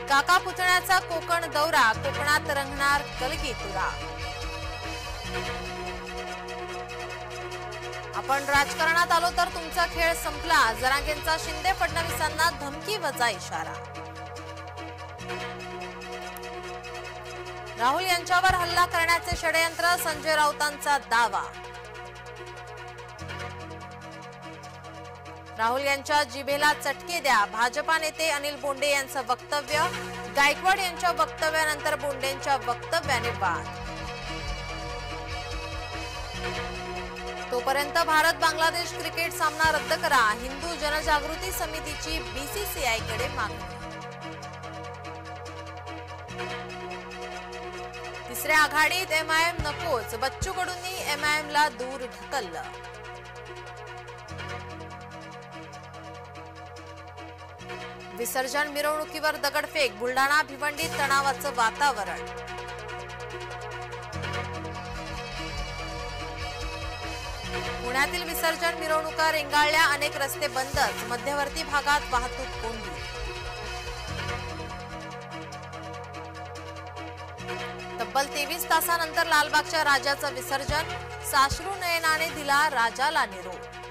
काका पुतण्याचा कोकण दौरा, कोकणात रंगणार कलगीतुरा। आपण राजकारणात आलो तर तुमचा खेळ संपला, जरांगेंचा शिंदे फडणवीसांना धमकी वजा इशारा। राहुल यांच्यावर हल्ला करण्याचे षडयंत्र, संजय राऊतांचा दावा। राहुल यांच्या जिभेला चटके द्या, भाजपा नेते अनिल बोंडे यांचं वक्तव्य। गायकवाड यांच्या वक्तव्यानंतर बोंडेंच्या वक्तव्याने वाद। तोपर्यंत भारत बांगलादेश क्रिकेट सामना रद्द करा, हिंदू जनजागृती समितीची बीसीसीआयकडे मागणी। तिसऱ्या आघाडीत एमआयएम नकोच, बच्चू कडूंनी एमआयएमला दूर ढकललं। विसर्जन मिरवणुकीवर दगडफेक, बुलडाणा भिवंडीत तणावाचं वातावरण। पुण्यातील विसर्जन मिरवणुका रेंगाळल्या, अनेक रस्ते बंदच, मध्यवर्ती भागात वाहतूक कोंडी। तब्बल 23 तासानंतर लालबागच्या राजाचं विसर्जन, साश्रू नयनाने दिला राजाला निरोप।